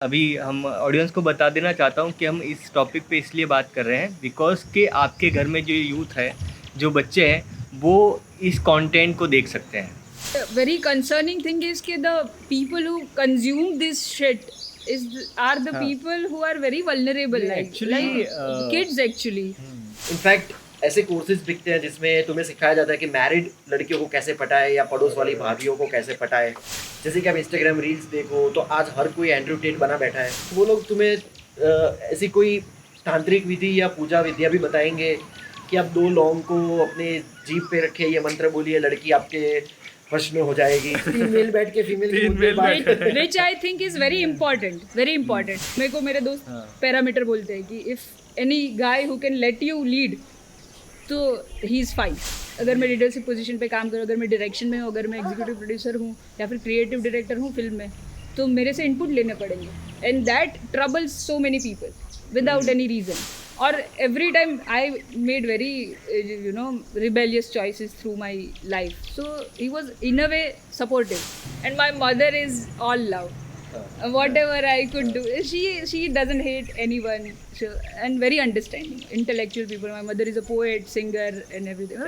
अभी हम ऑडियंस को बता देना चाहता हूँ कि हम इस टॉपिक पे इसलिए बात कर रहे हैं बिकॉज़ कि आपके घर में जो यूथ है, जो बच्चे हैं, वो इस कंटेंट को देख सकते हैं। The very concerning thing is that the people who consume this shit are the हाँ। people who are very vulnerable, Actually, kids actually. In fact ऐसे कोर्सेज बिकते हैं जिसमें तुम्हें सिखाया जाता है कि मैरिड लड़कियों को कैसे पटाए या पड़ोस वाली भाभियों को कैसे पटाए। जैसे कि आप इंस्टाग्राम रील्स देखो तो आज हर कोई एंड्रू टेट बना बैठा है। वो लोग तुम्हें ऐसी कोई तांत्रिक विधि या पूजा विद्या भी बताएंगे कि आप दो लौंग को अपने जीभ पे रखे, ये मंत्र बोलिए, लड़की आपके वश में हो जाएगी। फीमेल बैठ के female Which I think is very important, very important. मेरे को मेरे दोस्त पैरामीटर बोलते हैं कि if any guy who can let you lead, तो ही इज़ फाइन। अगर मैं लीडरशिप पोजीशन पे काम करूँ, अगर मैं डायरेक्शन में हूँ, अगर मैं एग्जीक्यूटिव प्रोड्यूसर हूँ या फिर क्रिएटिव डायरेक्टर हूँ फिल्म में, तो मेरे से इनपुट लेने पड़ेंगे and that troubles so many people without any reason. Or every time I made very rebellious choices through my life, so he was in a way supportive, and my mother is all love. Whatever I could do, she doesn't hate anyone, and very understanding, intellectual people. My mother is a poet, singer and everything.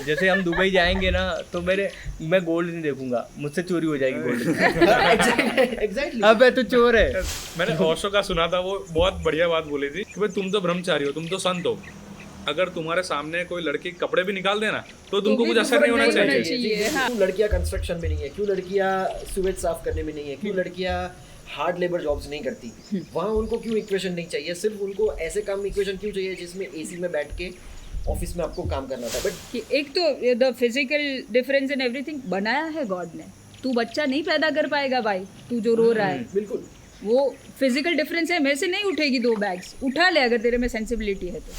जैसे हम Dubai जाएंगे ना तो मैं gold नहीं देखूंगा, मुझसे चोरी हो जाएगी गोल्ड। एग्जैक्टली। अबे तो चोर है। मैंने ओशो का सुना था, वो बहुत बढ़िया बात बोली थी कि भाई तुम तो ब्रह्मचारी हो, तुम तो संत हो, अगर तुम्हारे सामने कोई लड़की कपड़े भी निकाल देना तो तुमको कुछ असर नहीं होना चाहिए। क्यों लड़कियां कंस्ट्रक्शन में नहीं है, क्यों लड़कियां सुवेज साफ करने में नहीं है, क्यों लड़कियां हार्ड लेबर जॉब्स नहीं करती, वहाँ उनको क्यों इक्वेशन नहीं चाहिए, सिर्फ उनको ऐसे काम में इक्वेशन क्यों चाहिए जिसमें एसी में बैठ के ऑफिस में आपको काम करना था। बट एक तो the physical difference in everything बनाया है गॉड ने। तू बच्चा नहीं पैदा कर पाएगा भाई, तू जो रो रहा है, बिल्कुल वो फिजिकल डिफरेंस है। मेरे से नहीं उठेगी 2 बैग्स, उठा ले अगर तेरे में सेंसिबिलिटी है तो।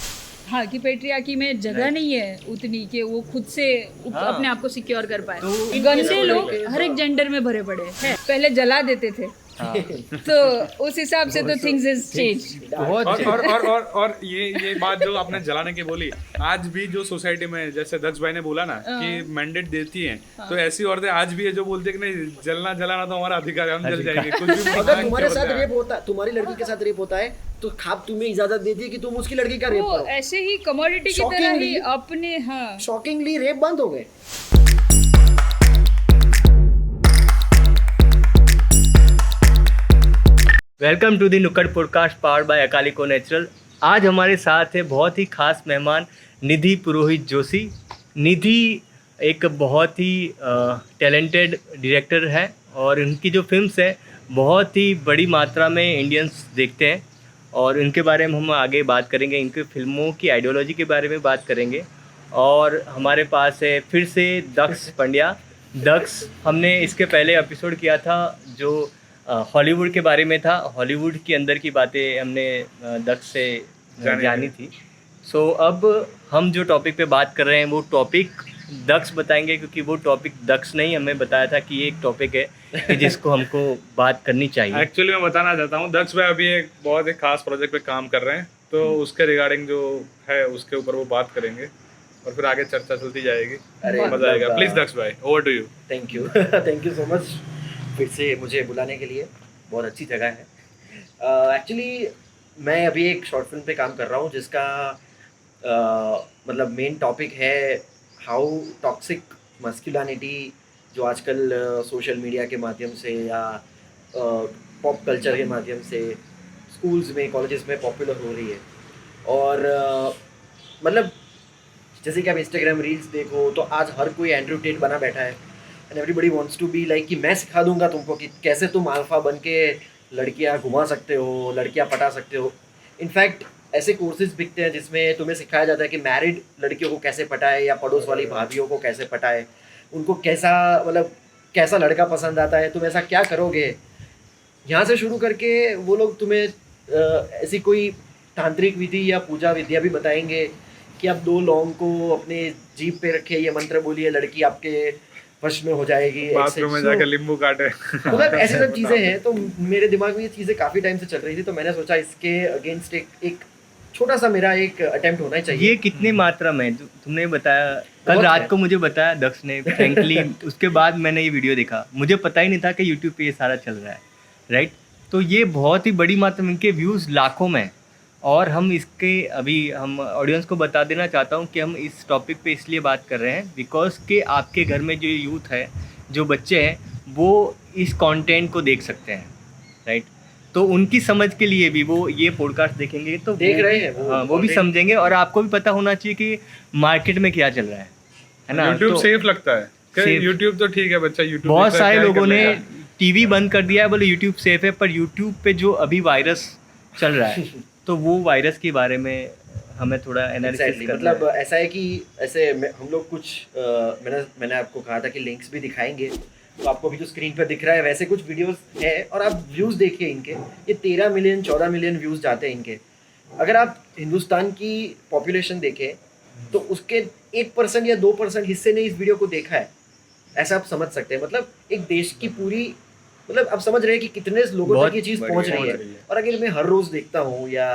हाँ, कि पेट्रियार्की में जगह नहीं है उतनी कि वो खुद से अपने आप को सिक्योर कर पाए। तो गंदे लोग हर एक जेंडर में भरे पड़े हैं। पहले जला देते थे। तो उस हिसाब से तो थिंग्स इज चेंज। और ये बात जो आपने जलाने की बोली, आज भी जो सोसाइटी में जैसे दक्ष भाई ने बोला ना कि मैंडेट देती हैं, तो ऐसी औरतें आज भी है जो बोलती है कि नहीं, जलना जलाना तो हमारा अधिकार है, हम जल जाएंगे। कुछ भी अगर तुम्हारे साथ रेप होता, तुम्हारी लड़की के साथ रेप होता है, तो खाप तुम्हें इजाजत देती है कि तुम उसकी लड़की का रेप करो। ऐसे ही कमोडिटी की तरह ही अपने शॉकिंगली रेप बंद हो गए। वेलकम टू दी नुक्कड़ पॉडकास्ट पावर्ड बाय अकालिको नेचुरल। आज हमारे साथ है बहुत ही खास मेहमान निधि पुरोहित जोशी। निधि एक बहुत ही टैलेंटेड डायरेक्टर है और इनकी जो फिल्म्स हैं बहुत ही बड़ी मात्रा में इंडियंस देखते हैं और इनके बारे में हम आगे बात करेंगे, इनके फिल्मों की आइडियोलॉजी के बारे में बात करेंगे। और हमारे पास है फिर से दक्ष पंड्या। दक्ष हमने इसके पहले एपिसोड किया था जो हॉलीवुड के बारे में था, हॉलीवुड के अंदर की बातें हमने दक्ष से जानी थी। सो अब हम जो टॉपिक पे बात कर रहे हैं वो टॉपिक दक्ष बताएंगे, क्योंकि वो टॉपिक दक्ष ने ही हमें बताया था कि ये एक टॉपिक है कि जिसको हमको बात करनी चाहिए। एक्चुअली मैं बताना चाहता हूँ, दक्ष भाई अभी एक बहुत ही खास प्रोजेक्ट पे काम कर रहे हैं, तो उसके रिगार्डिंग जो है उसके ऊपर वो बात करेंगे और फिर आगे चर्चा चलती जाएगी। मजा आएगा। प्लीज दक्ष भाई, over to you. Thank you so much फिर से मुझे बुलाने के लिए। बहुत अच्छी जगह है। एक्चुअली मैं अभी एक शॉर्ट फिल्म पे काम कर रहा हूँ जिसका मतलब मेन टॉपिक है हाउ टॉक्सिक मस्कुलिनिटी, जो आजकल सोशल मीडिया के माध्यम से या पॉप कल्चर के माध्यम से स्कूल्स में, कॉलेजेस में पॉपुलर हो रही है। और मतलब जैसे कि आप इंस्टाग्राम रील्स देखो तो आज हर कोई एंड्रू टेट बना बैठा है and everybody wants to be like कि मैं सिखा दूंगा तुमको कि कैसे तुम अल्फा बन के लड़कियां घुमा सकते हो, लड़कियां पटा सकते हो। इनफैक्ट ऐसे कोर्सेज बिकते हैं जिसमें तुम्हें सिखाया जाता है कि मैरिड लड़कियों को कैसे पटाए या पड़ोस वाली भाभियों को कैसे पटाए, उनको कैसा लड़का पसंद आता है, तुम ऐसा क्या करोगे। यहाँ से शुरू करके वो लोग तुम्हें ऐसी कोई तांत्रिक विधि या पूजा विद्या भी बताएंगे कि आप दो लौंग को अपने जीभ पे रखे, ये मंत्र बोलिए, लड़की आपके वश में हो जाएगी, बाथरूम में जाकर नींबू काटे। मतलब ऐसी सब चीज़ें हैं। तो मेरे दिमाग में ये चीज़ें काफ़ी टाइम से चल रही थी, तो मैंने सोचा इसके अगेंस्ट एक छोटा सा मेरा एक अटेम्प्ट होना चाहिए। ये कितनी मात्रा में तुमने बताया? कल रात को मुझे बताया दक्ष ने, फ्रैंकली उसके बाद मैंने ये वीडियो देखा, मुझे पता ही नहीं था कि यूट्यूब पे ये सारा चल रहा है, राइट? तो ये बहुत ही बड़ी मात्रा में, इनके व्यूज़ लाखों में हैं। और हम इसके अभी हम ऑडियंस को बता देना चाहता हूँ कि हम इस टॉपिक पे इसलिए बात कर रहे हैं बिकॉज कि आपके घर में जो यूथ है, जो बच्चे हैं, वो इस कंटेंट को देख सकते हैं, राइट। तो उनकी समझ के लिए भी वो ये पॉडकास्ट देखेंगे तो देख रहे हैं वो, हाँ, वो भी content। समझेंगे। और आपको भी पता होना चाहिए कि मार्केट में क्या चल रहा है ना। यूट्यूब तो सेफ लगता है safe। यूट्यूब तो ठीक है, बच्चा यूट्यूब बहुत सारे लोगों ने टीवी बंद कर दिया है, बोले यूट्यूब सेफ है, पर यूट्यूब पे जो अभी वायरस चल रहा है तो वो वायरस के बारे में हमें थोड़ा एनालिसिस Exactly, करना मतलब है। ऐसा है कि हम लोग कुछ मैंने आपको कहा था कि लिंक्स भी दिखाएंगे, तो आपको भी जो स्क्रीन पर दिख रहा है वैसे कुछ वीडियोस है। और आप व्यूज़ देखिए इनके, ये 13 मिलियन 14 मिलियन व्यूज़ जाते हैं इनके। अगर आप हिंदुस्तान की पॉपुलेशन देखें तो उसके 1% या 2% हिस्से ने इस वीडियो को देखा है, ऐसा आप समझ सकते हैं। मतलब एक देश की पूरी, मतलब आप समझ रहे हैं कि कितने लोगों बहुत तक ये चीज़ बढ़िया पहुंच रही पहुंच रही है। है। और अगर मैं हर रोज़ देखता हूँ या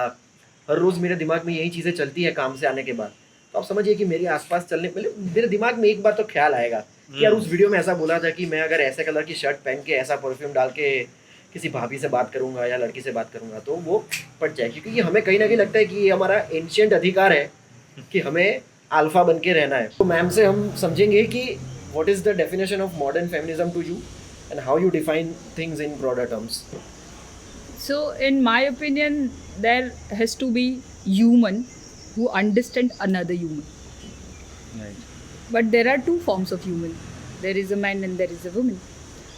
हर रोज़ मेरे दिमाग में यही चीज़ें चलती है काम से आने के बाद, तो आप समझिए कि मेरे आसपास चलने, मतलब मेरे दिमाग में एक बार तो ख्याल आएगा कि यार उस वीडियो में ऐसा बोला था कि मैं अगर ऐसे कलर की शर्ट पहन के ऐसा परफ्यूम डाल के किसी भाभी से बात करूंगा या लड़की से बात करूंगा तो वो पट जाए। क्योंकि ये हमें कहीं ना कहीं लगता है कि ये हमारा एंशिएंट अधिकार है कि हमें अल्फा बन के रहना है। तो मैम से हम समझेंगे कि what is the definition of modern feminism to you and how you define things in broader terms. So, in my opinion, there has to be human who understand another human. Right. But there are two forms of human. There is a man and there is a woman.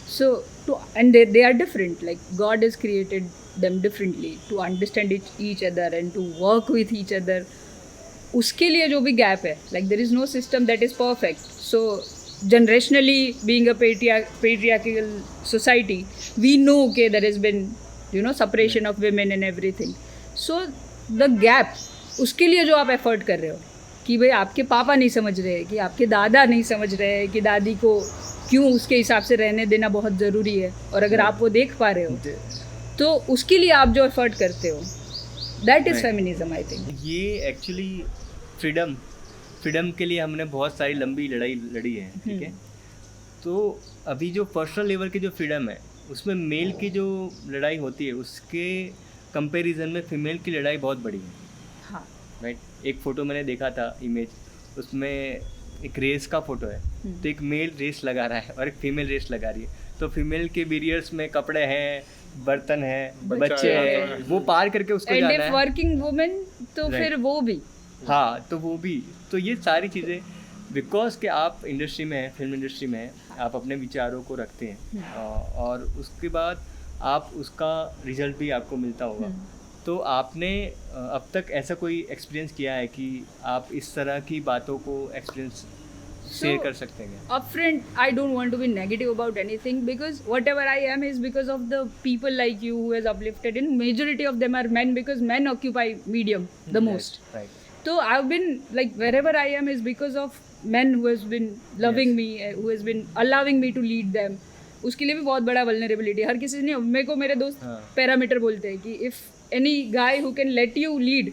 So, they are different. Like God has created them differently to understand each other and to work with each other. उसके लिए जो भी gap है, like there is no system that is perfect. So, generationally, being a patriarchal society, we know okay there has been separation of women and everything. So the gap, उसके लिए जो आप effort कर रहे हो कि भाई आपके पापा नहीं समझ रहे, कि आपके दादा नहीं समझ रहे कि दादी को क्यों उसके हिसाब से रहने देना बहुत ज़रूरी है, और अगर आप वो देख पा रहे हो तो उसके लिए आप जो एफर्ट करते हो, that is feminism I think. ये एक्चुअली फ्रीडम के लिए हमने बहुत सारी लंबी लड़ाई लड़ी है, ठीक है। तो अभी जो पर्सनल लेवल की जो फ्रीडम है उसमें मेल की जो लड़ाई होती है उसके कंपैरिजन में फीमेल की लड़ाई बहुत बड़ी है, हाँ राइट। एक फ़ोटो मैंने देखा था इमेज, उसमें एक रेस का फ़ोटो है, तो एक मेल रेस लगा रहा है और एक फीमेल रेस लगा रही है। तो फीमेल के बैरियर्स में कपड़े हैं, बर्तन हैं, बच्चे हैं, वो पार करके उसको एंड जाना इफ है। वर्किंग वुमेन तो Right. फिर वो भी हाँ, तो वो भी, तो ये सारी चीज़ें बिकॉज कि आप इंडस्ट्री में हैं, फिल्म इंडस्ट्री में हैं, आप अपने विचारों को रखते हैं और उसके बाद आप उसका रिजल्ट भी आपको मिलता होगा। तो आपने अब तक ऐसा कोई एक्सपीरियंस किया है कि आप इस तरह की बातों को एक्सपीरियंस शेयर कर सकते हैं? upfront, I don't want to be negative about anything because whatever I am is because of the people like you who has uplifted, and majority of them are men because men occupy medium the most. Right. So I've been like wherever I am is because of men who has been loving me, who has been allowing me to lead them. उसके लिए भी बहुत बड़ा vulnerability, हर किसी ने मेरे को, मेरे दोस्त पैरामीटर बोलते हैं कि if any guy who can let you lead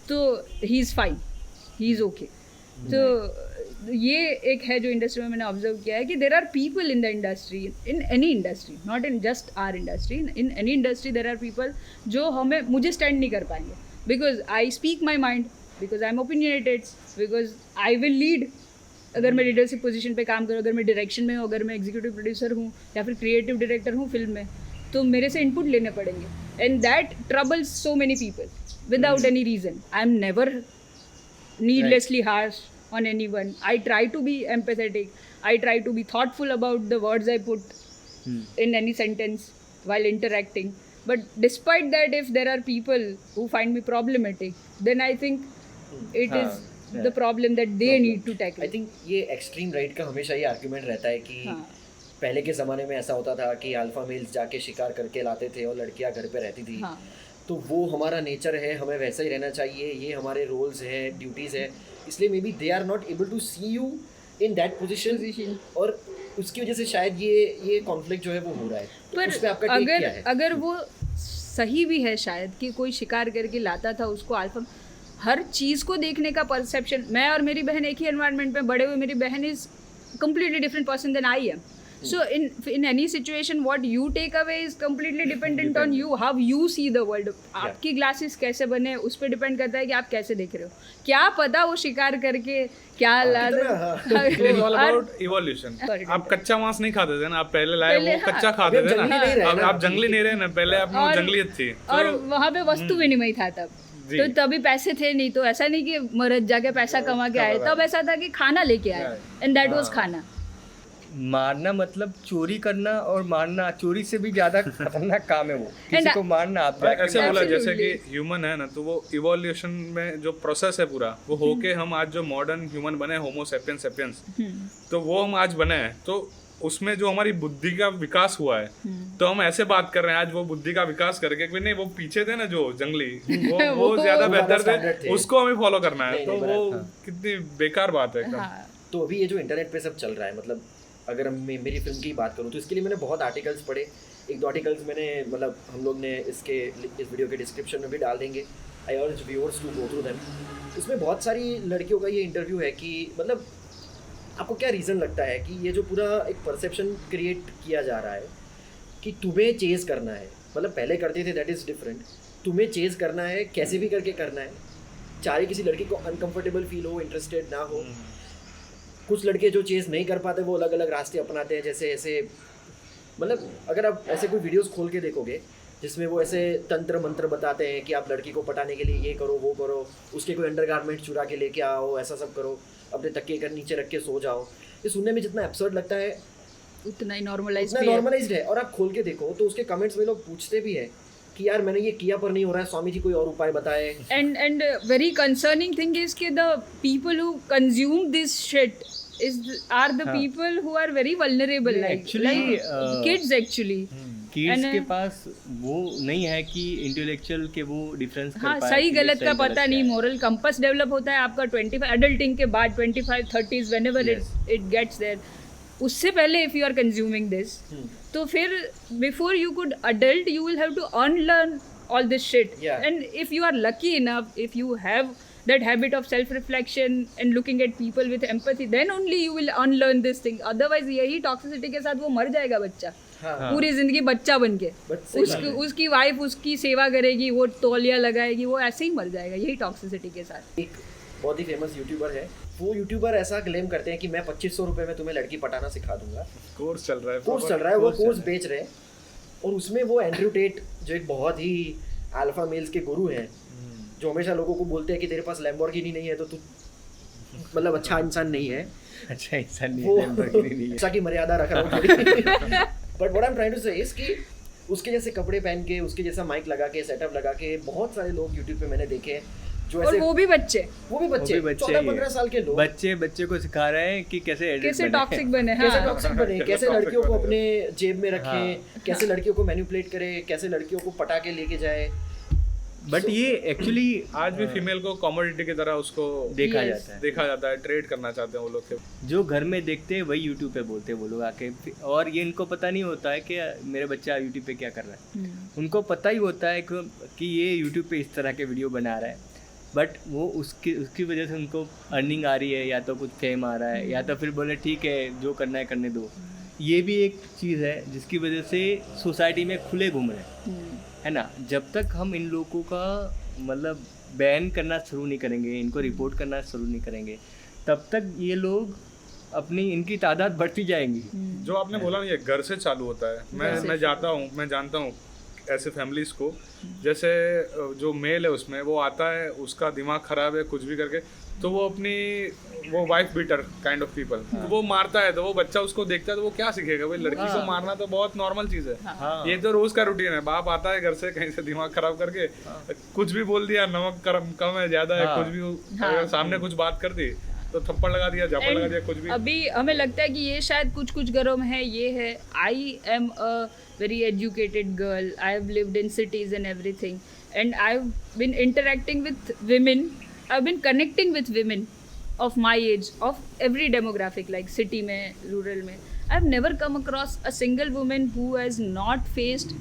तो he is fine, he is okay. तो ये एक है जो इंडस्ट्री में मैंने ऑब्जर्व किया है कि there are people in the industry, in any industry, not in just our industry, in any industry there are people जो मुझे स्टैंड नहीं कर पाएंगे because I speak my mind, because I am opinionated, because I will lead. अगर मैं leadership position पे काम करूँ, अगर मैं डायरेक्शन में हूँ, अगर मैं एग्जीक्यूटिव प्रोड्यूसर हूँ या फिर क्रिएटिव डायरेक्टर हूँ फिल्म में, तो मेरे से इनपुट लेने पड़ेंगे and that troubles so many people without any reason. I am never needlessly harsh on anyone. I try to be empathetic. I try to be thoughtful about the words I put in any sentence while interacting. But despite that, if there are people who find me problematic, then I think it is the problem that they need to tackle. I think ये extreme right का हमेशा ये argument रहता है कि पहले के ज़माने में ऐसा होता था कि अल्फा मेल्स जाके शिकार करके लाते थे और लड़कियां घर पे रहती थी। तो वो हमारा नेचर है, हमें वैसा ही रहना चाहिए, ये हमारे रोल्स हैं, ड्यूटीज़ है, इसलिए maybe they are not able to see you in that position, और उसकी वजह से शायद ये कॉन्फ्लिक्ट जो है वो हो रहा है। तो पर उस पे आपका टेक क्या है? अगर वो सही भी है शायद कि कोई शिकार करके लाता था उसको अल्फा, हर चीज़ को देखने का परसेप्शन, मैं और मेरी बहन एक ही एनवायरनमेंट में बड़े हुए, मेरी बहन is completely different person than I am, So in any situation, what you take away is completely dependent on you, how you see the world. आपकी glasses कैसे बने उस पर डिपेंड करता है कि आप कैसे देख रहे हो. क्या पता वो शिकार करके क्या ला दे. It is all about evolution. आप कच्चा मांस नहीं खाते थे ना, आप पहले लाए वो कच्चा खाते थे ना, आप जंगली नहीं रहे ना, पहले आप जंगलियत थी. और वहाँ पे वस्तु विनिमय था तब, तो तभी पैसे थे नहीं, तो ऐसा नहीं कि मरद जाके पैसा कमा के आए, तब ऐसा था कि खाना लेके आए, एंड दैट वाज खाना. मारना मतलब चोरी करना, और मारना चोरी से भी ज्यादा खतरनाक काम है वो. किसी को मारना आप ऐसे बोला जैसे कि ह्यूमन है ना, तो वो इवोल्यूशन में जो प्रोसेस है पूरा वो होके हम आज जो मॉडर्न ह्यूमन बने, होमो सेपियंस सेपियंस, तो वो हम आज बने हैं. तो उसमें जो हमारी बुद्धि का विकास हुआ है, तो हम ऐसे बात कर रहे हैं आज वो बुद्धि का विकास करके कि नहीं वो पीछे थे ना जो जंगली, वो ज्यादा बेहतर थे, उसको हमें फॉलो करना है. तो वो कितनी बेकार बात है एकदम. तो अभी ये जो इंटरनेट पे सब चल रहा है, मतलब अगर मेरी फिल्म की बात करूँ तो इसके लिए मैंने बहुत आर्टिकल्स पढ़े. एक दो आर्टिकल्स मैंने, मतलब हम लोग ने इस वीडियो के डिस्क्रिप्शन में भी डाल देंगे. I urge viewers to go through them. इसमें बहुत सारी लड़कियों का ये इंटरव्यू है कि मतलब आपको क्या रीज़न लगता है कि ये जो पूरा एक परसेप्शन क्रिएट किया जा रहा है कि तुम्हें चेज़ करना है, मतलब पहले करते थे दैट इज़ डिफरेंट, तुम्हें चेज़ करना है, कैसे भी करके करना है, चाहे किसी लड़की को अनकंफर्टेबल फील हो, इंटरेस्टेड ना हो. कुछ लड़के जो चेज़ नहीं कर पाते वो अलग अलग रास्ते अपनाते हैं, जैसे ऐसे, मतलब अगर आप ऐसे कोई वीडियोस खोल के देखोगे जिसमें वो ऐसे तंत्र मंत्र बताते हैं कि आप लड़की को पटाने के लिए ये करो वो करो, उसके कोई अंडरगारमेंट चुरा के लेके आओ, ऐसा सब करो, अपने तकिए के नीचे रख के सो जाओ. ये सुनने में जितना एब्सर्ड लगता है उतना ही नॉर्मलाइज्ड है. और आप खोल के देखो तो उसके कमेंट्स में लोग पूछते भी हैं कि यार मैंने ये किया पर नहीं हो रहा है, स्वामी जी कोई और उपाय बताए. And very concerning thing is कि the people who consume this shit are the people who are very vulnerable, like kids actually. Kids के पास वो नहीं है कि इंटेलेक्चुअल के वो डिफरेंस कर पाए. सही गलत का पता नहीं, मोरल कंपास डेवलप होता है आपका 25 अडल्टिंग के बाद, 25-30s whenever it gets there. उससे पहले if you are consuming this, तो फिर before you could adult you will have to unlearn all this shit. And if you are lucky enough, if you have that habit of self reflection and looking at people with empathy, then only you will unlearn this thing. Otherwise यही toxicity के साथ वो मर जाएगा बच्चा. पूरी जिंदगी बच्चा बन के, उसकी वाइफ उसकी सेवा करेगी, वो तौलिया लगाएगी, वो ऐसे ही मर जाएगा यही टॉक्सिसिटी के साथ. एक बहुत ही फेमस यूट्यूबर है, वो यूट्यूबर ऐसा क्लेम करते हैं कि मैं 2500 रुपये में तुम्हें लड़की पटाना सिखा दूंगा. कोर्स चल रहा है, वो कोर्स बेच रहे हैं. और उसमें वो एंड्रयू टेट जो एक बहुत ही अल्फा मेल्स के गुरु हैं, जो हमेशा लोगों को बोलते हैं कि तेरे पास लैम्बोर्गिनी नहीं है तो तू मतलब अच्छा इंसान नहीं है. अच्छा इंसान नहीं है, लैम्बोर्गिनी नहीं है, अच्छा की मर्यादा रख रहा हूँ. But what I am trying to say is कि उसके जैसे कपड़े पहन के, उसके जैसा माइक लगा के, सेटअप लगा के बहुत सारे लोग यूट्यूब पे मैंने देखे हैं जो ऐसे, और वो भी बच्चे 14-15 साल के लोग बच्चे को सिखा रहे हैं कि कैसे टॉक्सिक बने, कैसे लड़कियों को अपने जेब में रखें, कैसे लड़कियों को मैनिपुलेट करें, कैसे लड़कियों को पटा के लेके जाए. बट ये एक्चुअली आज भी फीमेल को कमोडिटी की तरह उसको देखा जाता है, ट्रेड करना चाहते हैं वो लोग. जो घर में देखते हैं वही यूट्यूब पे बोलते हैं वो लोग आके, और ये इनको पता नहीं होता है कि मेरे बच्चा यूट्यूब पे क्या कर रहा है. उनको पता ही होता है कि ये यूट्यूब पे इस तरह के वीडियो बना रहा है, बट वो उसकी वजह से उनको अर्निंग आ रही है, या तो कुछ फेम आ रहा है, या तो फिर बोले ठीक है जो करना है करने दो. ये भी एक चीज़ है जिसकी वजह से सोसाइटी में खुले घूम रहे हैं, है ना. जब तक हम इन लोगों का मतलब बैन करना शुरू नहीं करेंगे, इनको रिपोर्ट करना शुरू नहीं करेंगे, तब तक ये लोग इनकी तादाद बढ़ती जाएंगी. जो आपने बोला ना, ये घर से चालू होता है. मैं जानता हूँ ऐसे फैमिलीज को, जैसे जो मेल है उसमें वो आता है, उसका दिमाग खराब है कुछ भी करके, तो वो wife beater kind of people, वो मारता है, तो वो बच्चा उसको देखता है तो वो क्या सीखेगा भाई. लड़की को मारना तो बहुत नॉर्मल चीज है. ये तो रोज का रूटीन है. बाप आता है घर से कहीं से दिमाग खराब करके, कुछ भी बोल दिया, नमक कम है ज्यादा है, कुछ भी सामने कुछ बात कर दी तो थप्पड़ लगा दिया, झापड़ लगा दिया, कुछ भी. अभी हमें लगता है कि ये शायद कुछ घरों में है. ये है, I am a very educated girl, I have lived in cities and everything, and I've been interacting with women, I've been connecting with women of my age, of every demographic, like city mein, rural mein. I've never come across a single woman who has not faced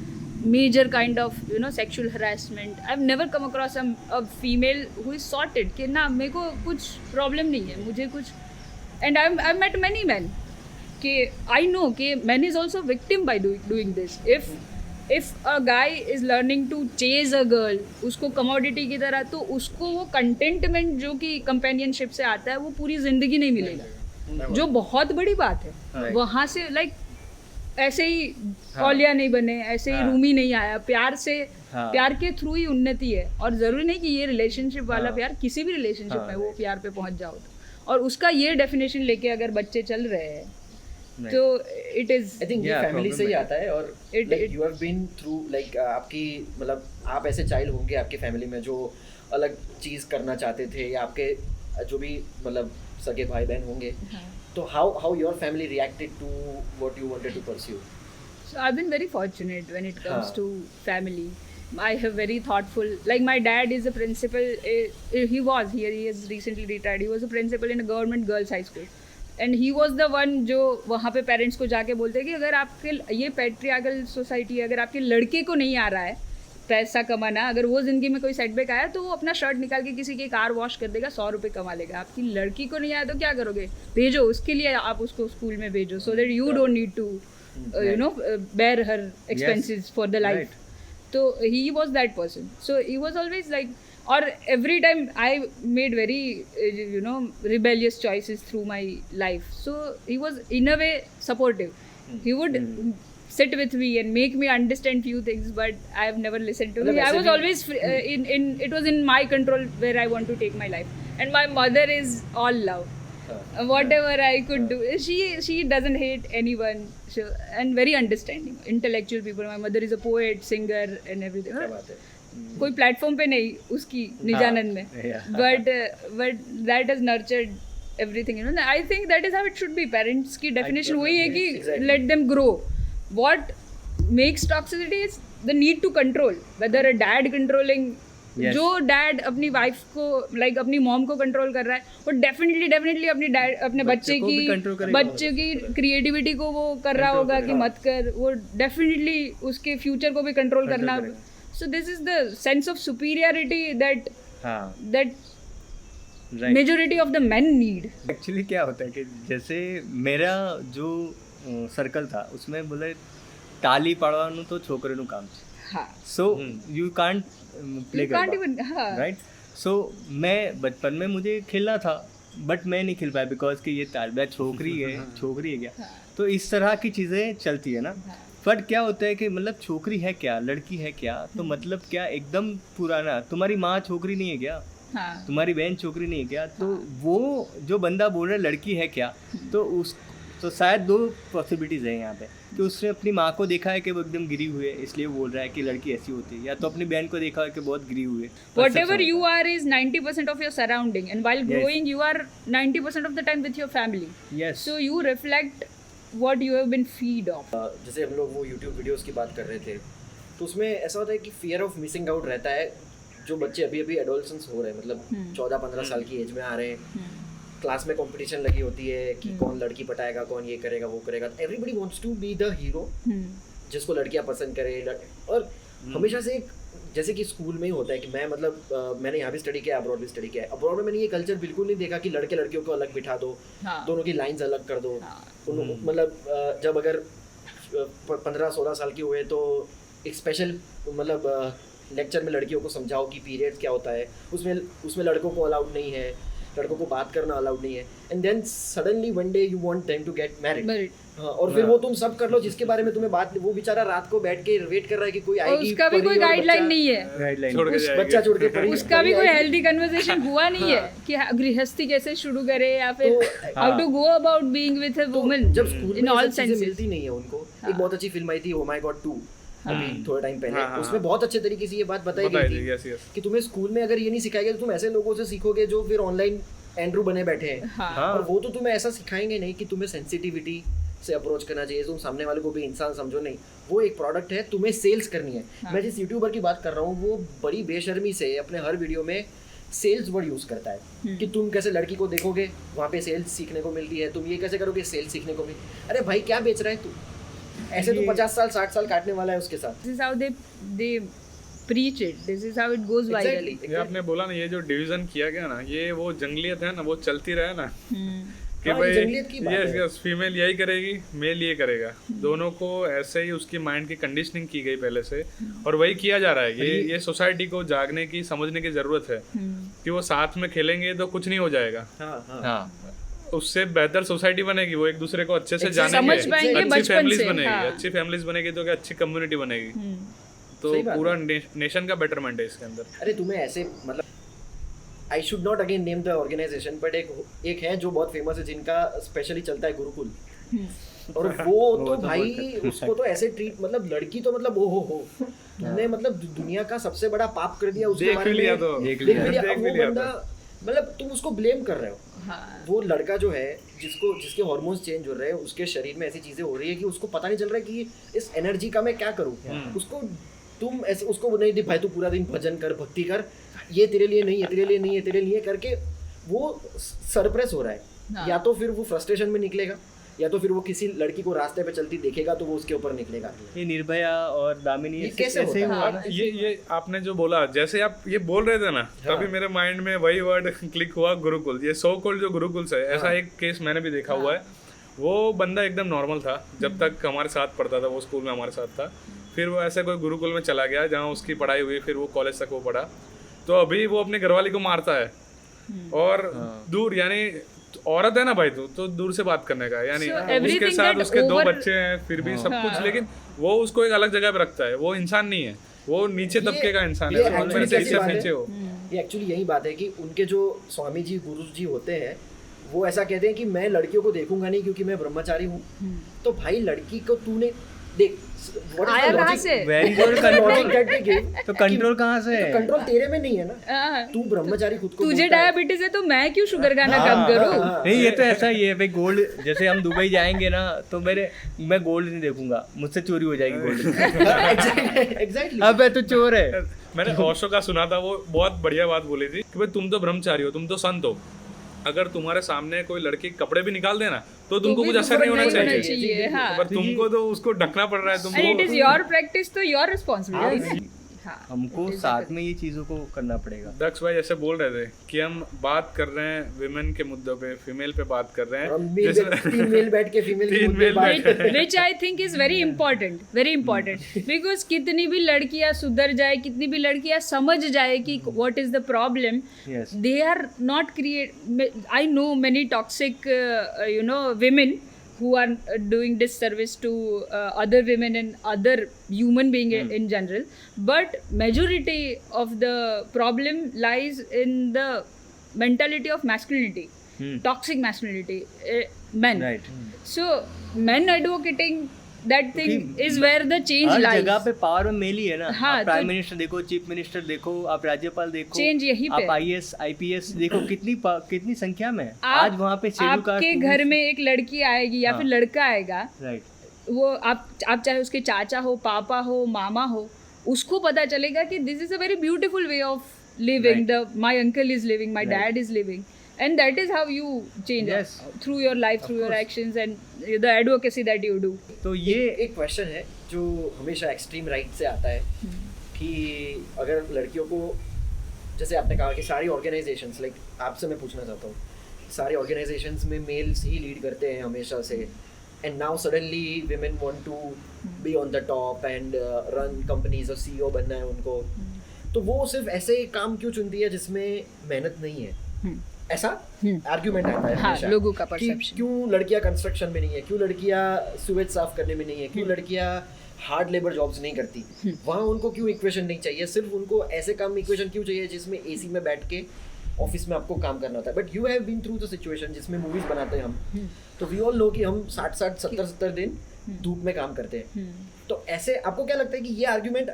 major kind of sexual harassment. I've never come across a female who is sorted कि ना मेरे को कुछ problem नहीं है, मुझे कुछ. And I've met many men कि आई नो कि man is also victim by doing this. If a guy is learning to chase a girl, उसको कमोडिटी की तरह, तो उसको वो कंटेंटमेंट जो कि कंपेनियनशिप से आता है वो पूरी जिंदगी नहीं मिलेगा, जो बहुत बड़ी बात है. वहाँ से लाइक ऐसे ही औलिया नहीं बने, ऐसे ही रूमी नहीं आया, प्यार से प्यार के थ्रू ही उन्नति है. और जरूरी नहीं कि ये रिलेशनशिप वाला प्यार, किसी भी रिलेशनशिप में वो प्यार पे पहुंच जाओ तो. और उसका ये डेफिनेशन लेके अगर बच्चे चल रहे हैं तो इट इज, आई थिंक ये फैमिली से ही आता है. और like you have been through like आपकी मतलब आप ऐसे चाइल्ड होंगे आपके फैमिली में जो अलग चीज़ करना चाहते थे, या आपके जो भी मतलब सगे भाई बहन होंगे, तो how your family reacted to what you wanted to pursue? So I've been very fortunate when it comes to family. I have very thoughtful, like my dad is a principal, he is recently retired. He was a principal in a government girls high school. And he was the one जो वहाँ पे parents को जाके बोलते हैं कि अगर आपके ये पैट्रियार्कल सोसाइटी है, अगर आपके लड़के को नहीं आ रहा है पैसा कमाना, अगर वो ज़िंदगी में कोई सेटबैक आया तो वो अपना शर्ट निकाल के किसी की कार वॉश कर देगा, 100 रुपये कमा लेगा. आपकी लड़की को नहीं आया तो क्या करोगे? भेजो, उसके लिए आप उसको स्कूल में भेजो, so that you don't need to bear her expenses for the life. So he was that person. So he was always like, or every time I made very rebellious choices through my life. So he was in a way supportive. He would sit with me and make me understand few things, but I have never listened to him. I was always it was in my control where I want to take my life. And my mother is all love. Whatever I could do, she doesn't hate anyone, and very understanding, intellectual people. My mother is a poet, singer and everything. कोई platform पे नहीं उसकी निजानंद में, but that has nurtured everything. I think that is how it should be. Parents की definition वही है कि let them grow. What makes toxicity is the need to control. Whether a dad controlling, जो dad अपनी wife को like अपनी mom को control कर रहा है, वो डेफिनेटली अपने बच्चे की क्रिएटिविटी को वो कर रहा होगा कि मत कर, वो डेफिनेटली उसके फ्यूचर को भी कंट्रोल करना. So this is the sense of superiority that majority of the main need. Actually क्या होता है कि जैसे मेरा जो सर्कल था उसमें बोले ताली पाड़वानुं तो छोकरीનું કામ છે. So you can't play garba, right? So मैं बचपन में मुझे खेलना था, बट मैं नहीं खेल पाया बिकॉज कि ये तालबा छोकरी है क्या. तो इस तरह की चीज़ें चलती है ना. बट क्या होता है कि मतलब छोकरी है क्या, लड़की है क्या, तो मतलब क्या एकदम पुराना, तुम्हारी माँ छोकरी नहीं है क्या, तुम्हारी बहन छोकरी नहीं है क्या, तो वो जो बंदा बोल रहा है लड़की है क्या, तो शायद दो पॉसिबिलिटीज़ हैं यहाँ पे कि उसने अपनी माँ को देखा है कि वो एकदम गिरी हुई है इसलिए बोल रहा है कि लड़की ऐसी होती है, या तो अपनी बहन को देखा है कि बहुत गिरी हुई है. Whatever you are is 90% of your surrounding, and while growing you are 90% of the time with your family. Yes. So you reflect what you have been feed off. जैसे हम लोग वो YouTube वीडियोस की बात कर रहे थे, तो उसमें ऐसा होता है कि फियर ऑफ मिसिंग आउट रहता है. जो बच्चे अभी एडोलसेंस हो रहे हैं, मतलब 14-15 साल की एज में आ रहे हैं, क्लास में कंपटीशन लगी होती है कि कौन लड़की पटाएगा, कौन ये करेगा वो करेगा. Everybody wants to be the hero जिसको लड़कियां पसंद करे. और हमेशा से एक जैसे कि स्कूल में ही होता है कि मैं मतलब मैंने यहाँ भी स्टडी किया, अब्रॉड भी स्टडी किया है. अब्रॉड में मैंने ये कल्चर बिल्कुल नहीं देखा कि लड़के लड़कियों को अलग बिठा दो, दोनों की लाइंस अलग कर दो. मतलब जब अगर 15-16 साल की हुए तो एक स्पेशल मतलब लेक्चर में लड़कियों को समझाओ कि पीरियड्स क्या होता है, उसमें लड़कों को अलाउड नहीं है, लड़कों को बात करना अलाउड नहीं है. And then suddenly one day you want them to get married. और फिर वो तुम सब कर लो जिसके बारे में तुम्हें बात, वो बेचारा रात को बैठ के वेट कर रहा है कि कोई आएगी, उसका भी कोई गाइडलाइन नहीं है, बच्चा छोड़ के पड़ी, उसका भी कोई हेल्दी कन्वर्सेशन हुआ नहीं है कि गृहस्थी कैसे शुरू करे या फिर how to go about being with a woman. जब स्कूल में ऑल सेंसेस मिलती नहीं है उनको. एक बहुत अच्छी फिल्म आई थी ओ माय गॉड 2 अभी थोड़ा टाइम पहले, उसमें बहुत अच्छे तरीके से ये बात बताई गई थी कि तुम्हें स्कूल में अगर ये नहीं सिखाया गया तो तुम ऐसे लोगों से सीखोगे जो फिर ऑनलाइन एंड्रू बने बैठे हैं. और वो तो तुम्हें ऐसा सिखाएंगे नहीं कि तुम्हें सेंसिटिविटी से अप्रोच करना चाहिए, तुम सामने वाले को भी इंसान समझो. नहीं, वो एक प्रोडक्ट है, तुम्हें सेल्स करनी है. मैं जिस यूट्यूबर की बात कर रहा हूँ वो बड़ी बेशर्मी से अपने हर वीडियो में सेल्स वर्ड यूज़ करता है कि तुम कैसे लड़की को देखोगे वहाँ पे सेल्स सीखने को मिलती है, तुम ये कैसे करोगे सेल्स सीखने को मिल. अरे भाई क्या बेच रहा है तू, ऐसे तो 50 साल 60 साल काटने वाला है उसके साथ. This is how they preach it. This is how it goes viral. ये आपने बोला ना, ये जो डिवीजन किया गया ना, ये वो जंगलियत है ना, वो चलती रहे ना कि हाँ, भाई ये जंगलियत की बात है। यस फीमेल यही करेगी, मेल ये करेगा, दोनों को ऐसे ही उसकी माइंड की कंडीशनिंग की गई पहले से, और वही किया जा रहा है। ये सोसाइटी को जागने की, समझने की जरूरत है कि वो साथ में खेलेंगे तो कुछ नहीं हो जाएगा, हाँ हाँ हाँ उससे बेहतर सोसाइटी बनेगी, वो एक दूसरे को अच्छे से जानेंगे, समझ पाएंगे अच्छी बचपन फैमिलीज से, बनेगी, हाँ। अच्छी फैमिलीज बनेगी तो क्या अच्छी कम्युनिटी बनेगी, तो सही बात पूरा नेशन का बेटरमेंट है इसके अंदर। अरे तुम्हें ऐसे मतलब I should not again name the organization, but एक है जो बहुत फेमस है, जिनका स्पेशली चलता है गुरुकुल, और वो तो भाई उसको तो ऐसे ट्रीट, मतलब लड़की तो मतलब हो तुमने मतलब दुनिया का सबसे बड़ा पाप कर दिया उसके देख बारे भी में, लिया तो देख भी लिया, देख अब भी वो लिया बंदा मतलब तुम उसको ब्लेम कर रहे हो। हाँ। वो लड़का जो है जिसके हार्मोन्स चेंज हो रहे हैं, उसके शरीर में ऐसी चीजें हो रही है कि उसको पता नहीं चल रहा है कि इस एनर्जी का मैं क्या करूँ। उसको तुम ऐसे उसको नहीं दी भाई तू पूरा दिन भजन कर, भक्ति कर, ये तेरे लिए नहीं है, तेरे लिए नहीं है, तेरे लिए करके वो सरप्रेस हो रहा है। हाँ। या तो फिर वो फ्रस्ट्रेशन में निकलेगा, या तो फिर वो किसी लड़की को रास्ते पे चलती देखेगा तो वो उसके ऊपर निकलेगा। ये निर्भया और दामिनी ये ऐसे- कैसे ऐसे ही होता है? हुआ ना। ये आपने जो बोला, जैसे आप ये बोल रहे थे ना, तभी मेरे माइंड में वही वर्ड क्लिक हुआ, गुरुकुल। ये सो कॉल्ड जो गुरुकुल्स है, ऐसा एक केस मैंने भी देखा हुआ है। वो बंदा एकदम नॉर्मल था जब तक हमारे साथ पढ़ता था, वो स्कूल में हमारे साथ था। फिर वो ऐसे कोई गुरुकुल में चला गया जहाँ उसकी पढ़ाई हुई, फिर वो कॉलेज तक वो पढ़ा। तो अभी वो अपने घरवाली को मारता है, और दूर, यानी औरत है ना भाई, तो दूर से बात करने का, यानी So, उसके everything साथ that उसके 2 over- बच्चे हैं, फिर भी सब कुछ, लेकिन वो उसको एक अलग जगह पे रखता है। वो इंसान नहीं है, वो नीचे तबके का इंसान ये है, वो actually मेरे से कैसी इससे बात है? नीचे हो। ये एक्चुअली यही बात है कि उनके जो स्वामी जी गुरु जी होते हैं, वो ऐसा कहते हैं कि मैं लड़कियों को देखूंगा नहीं क्योंकि मैं ब्रह्मचारी हूँ। तो भाई लड़की को तूने देख आया कहाँ से? Very good control। तो कंट्रोल कहाँ से है? कंट्रोल तेरे में नहीं है ना, हाँ। तू ब्रह्मचारी खुद को तुझे बोलता है। डायबिटीज है तो मैं क्यों शुगर खाना कम करूँ? नहीं, ये तो ऐसा ही है भाई। गोल्ड, जैसे हम दुबई जाएंगे ना, तो मैं गोल्ड नहीं देखूंगा, मुझसे चोरी हो जाएगी गोल्ड। एग्जैक्टली। अब तो चोर है। मैंने ओशो का सुना था, वो बहुत बढ़िया बात बोली थी कि भाई तुम तो ब्रह्मचारी हो, तुम तो संत हो, अगर तुम्हारे सामने कोई लड़की कपड़े भी निकाल देना तो तुमको कुछ असर नहीं होना चाहिए, हाँ। पर तुमको तो उसको ढकना पड़ रहा है। And it is तुमको your practice, तो your responsibility। हाँ। हमको साथ में ये चीजों को करना पड़ेगा। दक्ष भाई ऐसे बोल रहे थे कि हम बात कर रहे हैं विमेन के मुद्दों पे, फीमेल पे बात कर रहे और हैं, तीन मेल बैठ के फीमेल तीन मेल बैठ के। Which I think is very important because कितनी भी लड़कियां सुधर जाए, कितनी भी लड़कियां समझ जाए कि what is the problem, Yes. they are not I know many toxic women who are doing disservice to other women and other human being in general, but majority of the problem lies in the mentality of masculinity, toxic masculinity, men. Right. So men advocating that thing is where the change her lies. जगह पे power में mail ही है ना। हाँ, आप prime तो- minister देखो, chief minister देखो, आप राज्यपाल देखो, Change यहीं पे आप है। IAS IPS देखो, कितनी संख्या में है। आप- आज वहाँ पे शेड्यूल कास्ट आपके घर में एक लड़की आएगी या फिर लड़का आएगा, राइट, वो आप चाहे उसके चाचा हो, पापा हो, मामा हो, उसको पता चलेगा कि this is a very beautiful way of living, the my uncle is living, my dad is living, and that is how you change Yes. Through your life, through your actions and the advocacy that you do. तो ये एक question है जो हमेशा extreme right से आता है कि अगर लड़कियों को, जैसे आपने कहा कि सारी ऑर्गेनाइजेशंस, लाइक आपसे मैं पूछना चाहता हूँ, सारी ऑर्गेनाइजेशंस में मेल्स ही लीड करते हैं हमेशा से, and now suddenly women want to be on the top and run companies और CEO बनना है उनको, तो वो सिर्फ ऐसे काम क्यों चुनती है जिसमें मेहनत नहीं है? ऐसा आर्ग्यूमेंट आता है हाँ, हमेशा लोगों का कि perception। क्यों लड़कियां कंस्ट्रक्शन में नहीं है, क्यों लड़कियां सुवेज साफ करने में नहीं है, क्यों लड़कियां हार्ड लेबर जॉब्स नहीं करती, वहाँ उनको क्यों इक्वेशन नहीं चाहिए, सिर्फ उनको ऐसे काम में इक्वेशन क्यों चाहिए जिसमें एसी में बैठ के ऑफिस में आपको काम करना होता है। But you have been through the situation जिसमें मूवीज बनाते हैं हम, तो वी ऑल नो कि हम 60 70 दिन धूप में काम करते हैं। तो ऐसे आपको क्या लगता है कि ये आर्ग्यूमेंट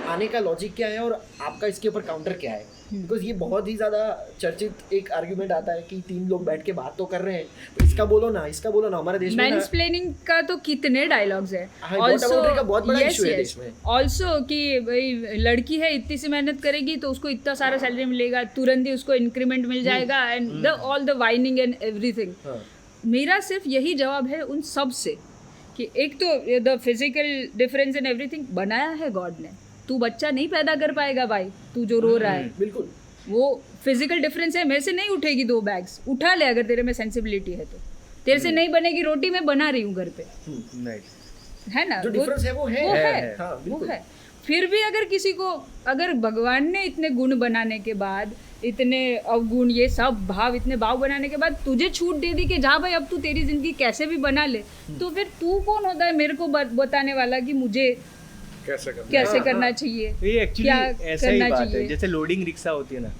आने का लॉजिक क्या है और आपका इसके ऊपर काउंटर क्या है? बिकॉज ये बहुत ही ज्यादा चर्चित एक आर्ग्यूमेंट आता है कि 3 लोग बैठ के बात तो कर रहे हैं, तो इसका बोलो ना, इसका बोलो ना। हमारे देश में ना मैंसप्लेनिंग का तो कितने डायलॉग्स है, हाँ, waterboarding का बहुत बड़ा issue है देश में। ऑल्सो कि भाई लड़की है, इतनी सी मेहनत करेगी तो उसको इतना सारा सैलरी मिलेगा, तुरंत ही उसको इंक्रीमेंट मिल जाएगा, and the all the whining and everything. हाँ। मेरा सिर्फ यही जवाब है उन सब से कि एक तो the physical difference in everything बनाया है गॉड ने, तू बच्चा नहीं पैदा कर पाएगा भाई, तू जो रो रहा है। बिल्कुल। वो फिजिकल डिफरेंस है, मेरे से नहीं उठेगी 2 बैग्स, उठा ले अगर तेरे में सेंसिबिलिटी है तो। तेरे से नहीं बनेगी रोटी, मैं बना रही हूँ घर पे, राइट। है ना? जो डिफरेंस है वो है। हाँ, वो बिल्कुल। है। फिर भी अगर किसी को, अगर भगवान ने इतने गुण बनाने के बाद, इतने अवगुण, ये सब भाव, इतने भाव बनाने के बाद तुझे छूट दे दी कि जा भाई अब तू तेरी जिंदगी कैसे भी बना ले, तो फिर तू कौन होता है मेरे को बताने वाला कि मुझे कैसे करना चाहिए, ये एक्चुअली ऐसा ही बात है, जैसे लोडिंग रिक्शा होती है ना,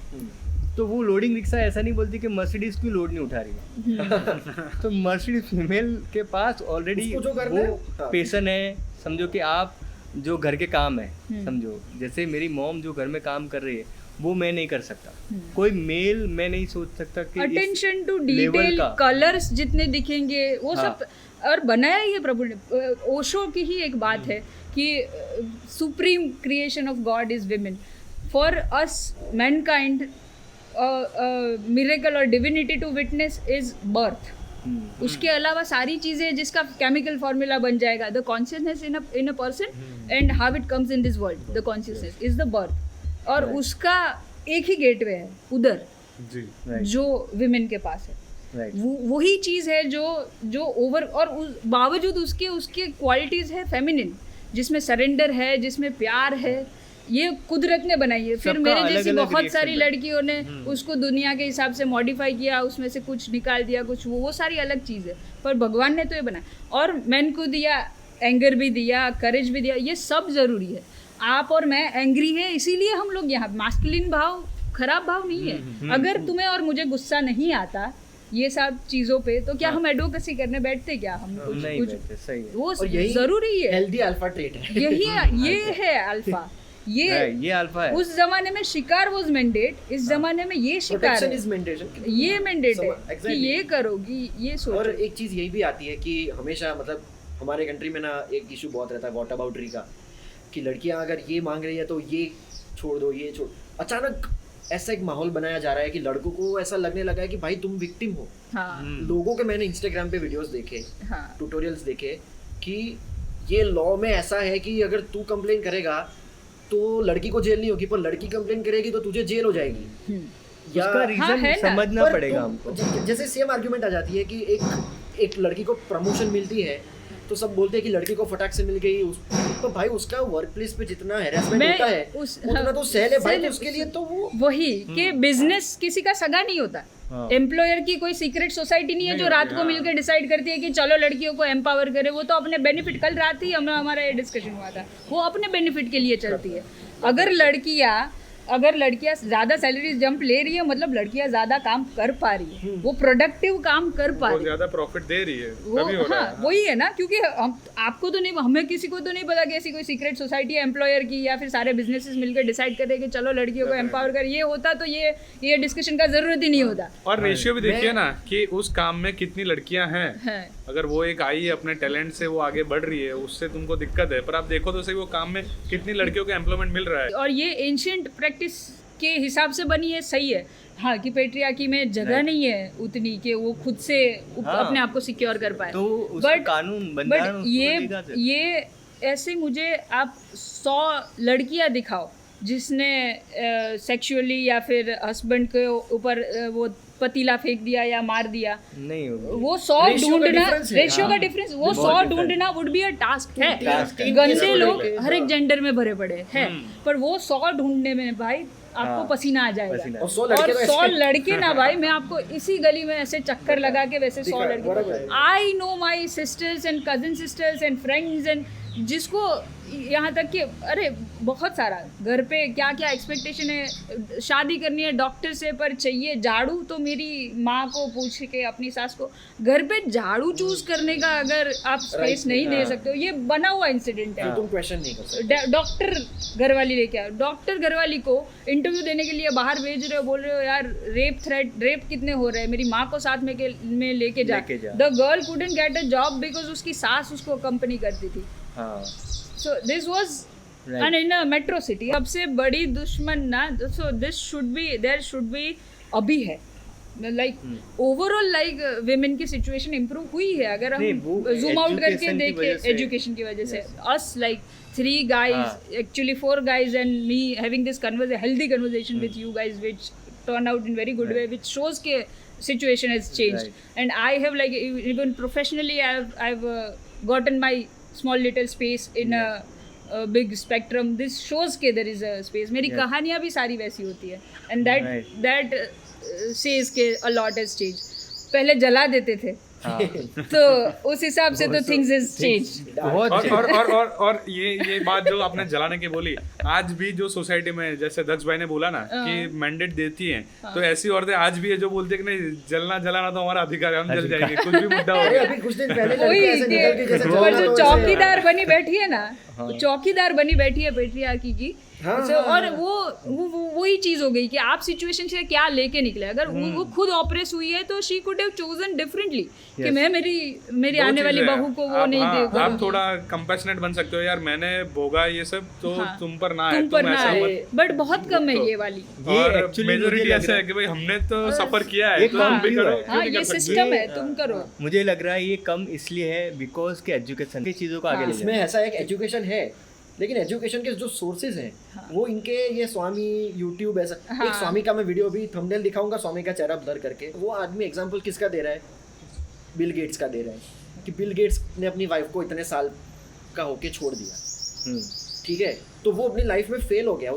तो वो लोडिंग रिक्शा ऐसा नहीं बोलती कि मर्सिडीज क्यों लोड नहीं उठा रही है। तो मर्सिडीज फीमेल के पास ऑलरेडी उसको जो करना है, वो हाँ। पेशन है। समझो कि आप जो घर के काम है, समझो जैसे मेरी मॉम जो घर में काम कर रही है वो मैं नहीं कर सकता, कोई मेल मैं नहीं सोच सकता कि अटेंशन टू level डिटेल, का। कलर्स जितने दिखेंगे वो हाँ। सब, और बनाया ही है प्रभु ने। ओशो की ही एक बात है कि supreme creation of god is women, for us mankind miracle और divinity to witness is birth. उसके अलावा सारी चीजें जिसका केमिकल फॉर्मूला बन जाएगा, the consciousness in a person and how it comes in this world, the consciousness is the birth, और उसका एक ही गेटवे है उधर जी, जो विमेन के पास है। राइट। वही चीज़ है जो ओवर, और बावजूद उसके क्वालिटीज़ है फेमिनिन, जिसमें सरेंडर है, जिसमें प्यार है। ये कुदरत ने बनाई है। फिर सबका मेरे अलग जैसी अलग बहुत सारी reaction लड़कियों ने उसको दुनिया के हिसाब से मॉडिफाई किया, उसमें से कुछ निकाल दिया, कुछ वो सारी अलग चीज़ है, पर भगवान ने तो ये बनाया। और मैन को दिया, एंगर भी दिया, करेज भी दिया, ये सब ज़रूरी है। आप और मैं एंग्री है, इसीलिए हम लोग यहाँ, मास्कुलिन भाव खराब भाव नहीं है। अगर तुम्हें और मुझे गुस्सा नहीं आता ये सब चीजों पे, तो क्या हम एडवोकेसी करने बैठते क्या? हम नहीं कुछ बैठते, सही है। वो और यही जरूरी है। हेल्दी अल्फा ट्रेट है। ये है अल्फा। ये अल्फा है। उस जमाने में शिकार वाज मैंडेट, इस जमाने में ये शिकार प्रोटेक्शन है, इज मैंडेटरी। ये मैंडेट है Exactly. कि ये करोगी, ये और सोचो। एक चीज यही भी आती है कि हमेशा मतलब हमारे कंट्री में ना एक इशू बहुत रहता है व्हाट अबाउटरी का, कि लड़कियां अगर ये मांग रही है तो ये छोड़ दो, ये छोड़। अचानक ऐसा एक माहौल बनाया जा रहा है कि लड़कों को ऐसा लगने लगा है कि भाई तुम विक्टिम हो। हाँ लोगों के मैंने इंस्टाग्राम पे वीडियोस देखे, हाँ ट्यूटोरियल्स देखे कि ये लॉ में ऐसा है कि अगर तू कंप्लेन करेगा तो लड़की को जेल नहीं होगी, पर लड़की कंप्लेन करेगी तो तुझे जेल हो जाएगी। या उसका रीजन है ना, समझना पर पड़ेगा तुम- हमको। जैसे सेम आर्ग्यूमेंट आ जाती है कि एक लड़की को प्रमोशन मिलती है तो सब बोलते हैं कि लड़की को फटाक से मिल गई, तो भाई उसका वर्क प्लेस पे जितना हेरासमेंट मैं होता है उतना तो सहल है भाई, तो उसके लिए तो वो वही कि बिजनेस किसी का सगा नहीं होता। हाँ। एम्प्लॉयर की कोई सीक्रेट सोसाइटी नहीं है जो रात को मिलकर डिसाइड करती है कि चलो लड़कियों को एम्पावर करे। वो तो अपने बेनिफिट, कल रात ही हमारा ये डिस्कशन हुआ था, वो अपने बेनिफिट के लिए चलती है। अगर लड़कियां ज़्यादा सैलरी जंप ले रही है, मतलब लड़कियां ज़्यादा काम कर पा रही है, वो प्रोडक्टिव काम कर पा वो रही है, ज्यादा प्रॉफिट दे रही है, वो तभी हो रहा हाँ है। वही है ना। क्योंकि आपको तो नहीं, हमें किसी को तो नहीं पता कि ऐसी कोई सीक्रेट सोसाइटी है एम्प्लॉयर की, या फिर सारे बिजनेसेस मिलकर डिसाइड करें कि चलो लड़कियों को एम्पावर कर। ये होता तो ये डिस्कशन का जरूरत ही नहीं होता और रेशियो भी देखिए ना कि उस काम में कितनी लड़कियां हैं। है। अगर वो एक आई है अपने टैलेंट से, वो आगे बढ़ रही है, उससे तुमको दिक्कत है, पर आप देखो तो सही वो काम में कितनी लड़कियों को एम्प्लॉयमेंट मिल रहा है। और ये एंशिएंट प्रैक्टिस के हिसाब से बनी है, सही है। हाँ कि पेट्रियार्की में जगह नहीं है उतनी कि वो खुद से हाँ। अपने आप को सिक्योर कर पाए। तो उसका कानून बंधारण बट उसको देगा जब। ये ऐसे मुझे आप 100 लड़कियां दिखाओ जिसने सेक्सुअली या फिर हस्बैंड के ऊपर वो पतीला फेंक दिया या मार दिया, नहीं होगी। वो 100 Ratio का ढूंढना, difference है, रेशियो का हाँ। डिफरेंस, वो बहुत 100 difference ढूंढना वुड बी अ टास्क है। Task है। गंदे लोग है, हर एक हाँ। जेंडर में भरे पड़े हैं, पर वो 100 ढूंढने में भाई आपको हाँ, पसीना आ जाएगा। पसीना। और 100 और लड़के तो 100 ऐसे- लड़के ना भाई, मैं आपको इसी गली में ऐसे चक्कर लगा के वैसे 100 दिखा, लड़के, बराबर। I know my sisters and cousin sisters and friends and जिसको यहाँ तक कि अरे बहुत सारा घर पे क्या क्या एक्सपेक्टेशन है, शादी करनी है डॉक्टर से पर चाहिए झाड़ू, तो मेरी माँ को पूछ के अपनी सास को घर पे झाड़ू चूज करने का अगर आप स्पेस नहीं दे सकते हो, ये बना हुआ इंसिडेंट है। तो तुम क्वेश्चन नहीं कर सकते। डॉक्टर घरवाली लेके आओ, डॉक्टर घरवाली को इंटरव्यू देने के लिए बाहर भेज रहे हो, बोल रहे हो यार रेप कितने हो रहे हैं, मेरी माँ को साथ में लेके जा। लेके जा। The girl couldn't get a job because उसकी सास उसको कंपनी करती थी। हाँ so this was and in a metro city सबसे बड़ी दुश्मन ना, so this should be there should be अभी है लाइक ओवरऑल लाइक विमेन की सिचुएशन इम्प्रूव हुई है अगर नहीं, हम वो जूम आउट करके education की वजह देखें से- एजुकेशन की वजह से us like 3 guys actually 4 guys and me having this healthy conversation with you guys which turn out in very good way which shows ke situation has changed and I have like even professionally I've gotten my small little space in a big spectrum. This shows ke there is a space. मेरी कहानियाँ भी सारी वैसी होती है and that says के a lot has changed. पहले जला देते थे तो उस हिसाब से तो थिंग्स हैज चेंज्ड बहुत और ये बात जो आपने जलाने की बोली, आज भी जो सोसाइटी में जैसे दक्ष भाई ने बोला ना कि मैंडेट देती हैं, तो ऐसी औरतें आज भी है जो बोलती है कि नहीं जलना जलाना तो हमारा अधिकार है, हम जल जाएंगे कुछ भी मुद्दा हो अरे गया। अभी कुछ दिन पहले वही लड़के ऐसे निकल के जैसे और चलना जो तो ऐसे- चौकीदार बनी बैठी है ना चौकीदार बनी बैठी है पेट्रियार्की की और वो वही चीज हो गई कि आप सिचुएशन से क्या लेके निकले अगर वो खुद ऑपरेस हुई है तो she could have chosen differently कि मैं मेरी आने वाली बहू को वो नहीं दे आप थोड़ा कंपैशनेट बन सकते हो यार, मैंने भोगा ये सब तो तुम पर ना है, तुम पर ना ऐसा है मत- बट बहुत कम है ये वाली ये और actually मुझे मेजोरिटी लग ऐसा रहा है कि भाई हमने तो सफर किया है ये तो काम तुम भी क्यों करो, है? क्यों हाँ नहीं ये कर सकते? सिस्टम है तुम करो मुझे लग रहा है ये कम इसलिए है बिकॉज के एजुकेशन की चीज़ों को आगे ले इसमें ऐसा एक एजुकेशन है लेकिन एजुकेशन के जो सोर्सेज हैं वो इनके ये स्वामी यूट्यूब ऐसा एक स्वामी का मैं वीडियो भी थंबनेल दिखाऊंगा स्वामी का चेहरा ब्लर करके वो आदमी एग्जांपल किसका दे रहा है बिल गेट्स का दे रहा है कि बिल गेट्स ने अपनी वाइफ को इतने साल का होके छोड़ दिया ठीक है तो वो अपनी लाइफ में फेल हो गया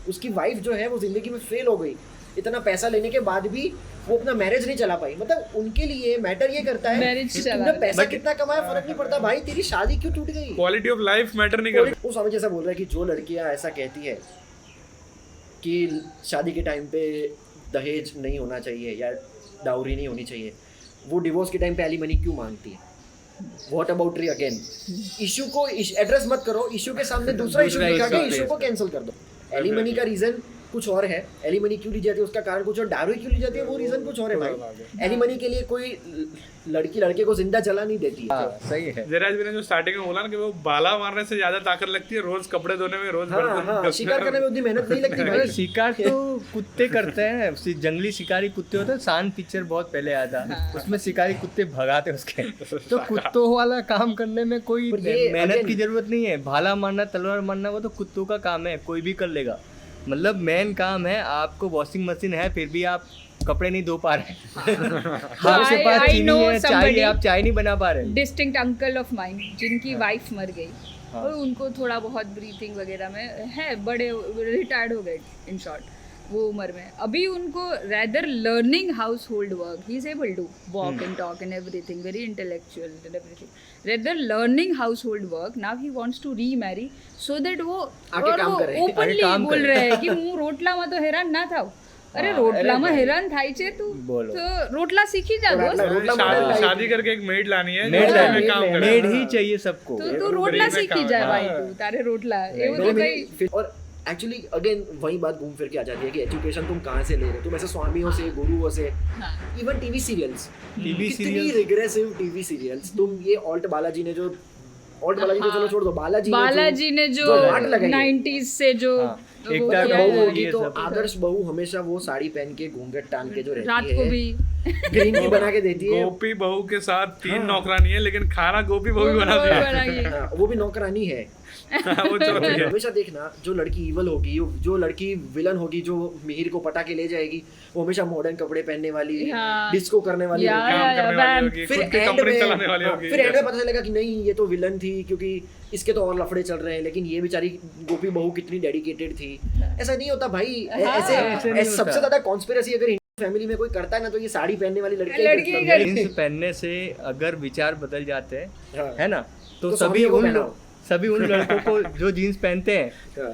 उसकी वाइफ जो है वो जिंदगी में फेल हो गई इतना पैसा लेने के बाद भी वो अपना मैरिज नहीं चला पाई मतलब उनके लिए मैटर ये करता है Marriage कि चला तुमने पैसा कितना कमाया फर्क नहीं पड़ता भाई तेरी शादी क्यों टूट गई क्वालिटी ऑफ लाइफ मैटर नहीं करती। वो स्वामी जैसा बोल रहा है कि जो लड़कियां ऐसा कहती है कि शादी के टाइम पे दहेज नहीं होना चाहिए या डाउरी नहीं होनी चाहिए वो डिवोर्स के टाइम पे एलिमनी क्यों मांगती है व्हाट अबाउट री अगेन इशू को एड्रेस मत करो इशू के सामने दूसरा इशू दिखा के इशू को कैंसिल कर दो एलिमनी का रीजन कुछ और है एलिमनी क्यों ली जाती है उसका कारण कुछ और डाउरी क्यों ली जाती है वो रीजन कुछ और है भाई एलिमनी के लिए कोई लड़की लड़के को जिंदा जला नहीं देती है सही है जयराज भी ने जो स्टार्टिंग में बोला ना कि वो बाला मारने से ज्यादा ताकत लगती है रोज कपड़े धोने में रोज हाँ शिकार करने में उतनी मेहनत नहीं लगती अरे भाई शिकार तो कुत्ते करते हैं जंगली शिकारी कुत्ते होते हैं शान पिक्चर बहुत पहले आया था उसमें शिकारी कुत्ते भगाते उसके तो कुत्तों वाला काम करने में कोई पर ये मेहनत again- की जरूरत नहीं है भाला मारना तलवार मारना वो तो कुत्तों का काम है कोई भी कर लेगा मतलब मेन काम है आपको वॉशिंग मशीन है फिर भी आप कपड़े नहीं धो पा रहे आपके पास I चीनी know है चाय somebody- है आप चाय नहीं बना पा रहे डिस्टिंक्ट अंकल ऑफ माइंड जिनकी वाइफ मर गई और उनको थोड़ा बहुत ब्रीथिंग वगैरह में है बड़े रिटायर्ड हो गए इन शॉर्ट वो उम्र में अभी उनको rather learning household work he is able to walk and talk and everything very intellectual and everything rather learning household work now he wants to remarry so that वो आगे काम करे, आगे ओपनली काम बोल करे। रहे हैं कि હું રોટલામાં તો હેરાન ના થાવ અરે રોટલામાં હેરાન થાય છે તું બોલો। તો રોટલા શીખી જા रोटला- दोस्त रोटला मॉडल टाइप। शादी करके एक मेड लानी है मेड जो लानी में काम है, करे। मेड ही चाहिए सबको તો તું રોટલા ગરીબ શીખી કામ જા है। ભાई તું તારે રોટલા એવું તો કઈ और एक्चुअली अगेन वही बात घूम फिर के आ जाती है कि एजुकेशन तुम कहाँ से ले रहे हो तुम ऐसे स्वामियों से गुरुओं से इवन टीवी सीरियल्स टीवी कितनी सीरियल्स रिग्रेसिव टीवी सीरियल्स तुम ये ऑल्ट बालाजी ने जो ऑल्ट बालाजी को चलो छोड़ दो बालाजी ने जो वाट लगाई है। 90s से जो हाँ, वो एकता किया बहू है, ये होगी तो सब। आदर्श बहू हमेशा वो साड़ी पहन के घूंघट टांग के जो रहती रात है को भी ग्रीन टी बना के देती है गोपी बहू के साथ 3 नौकरानी है लेकिन खाना गोपी बहू ही बनाती है। बनाइए। हाँ, वो भी नौकरानी है वो चोरी है। हमेशा देखना जो लड़की इवल होगी जो लड़की विलन होगी जो मिहिर को पटा के ले जाएगी वो हमेशा मॉडर्न कपड़े पहनने वाली हाँ। डिस्को करने वाली या, होगी। काम या, करने वाली वैम्प। होगी, फिर खुद की एंड कंपनी में चलाने वाली हाँ, होगी। फिर एंड में पता चलेगा कि नहीं ये तो विलन थी क्योंकि इसके तो और लफड़े चल रहे हैं लेकिन ये बेचारी गोपी बहू कितनी डेडिकेटेड थी ऐसा नहीं होता भाई ऐसे नहीं होता। सबसे ज्यादा कॉन्स्पिरेसी अगर फैमिली में कोई करता है ना तो ये साड़ी पहनने वाली लड़की लड़की ही करती है। जीन्स पहनने से अगर विचार बदल जाते हैं हाँ। है ना तो तो सभी स्वामियों को उन पहनाओ। सभी उन लड़कों को जो जीन्स पहनते हैं हाँ।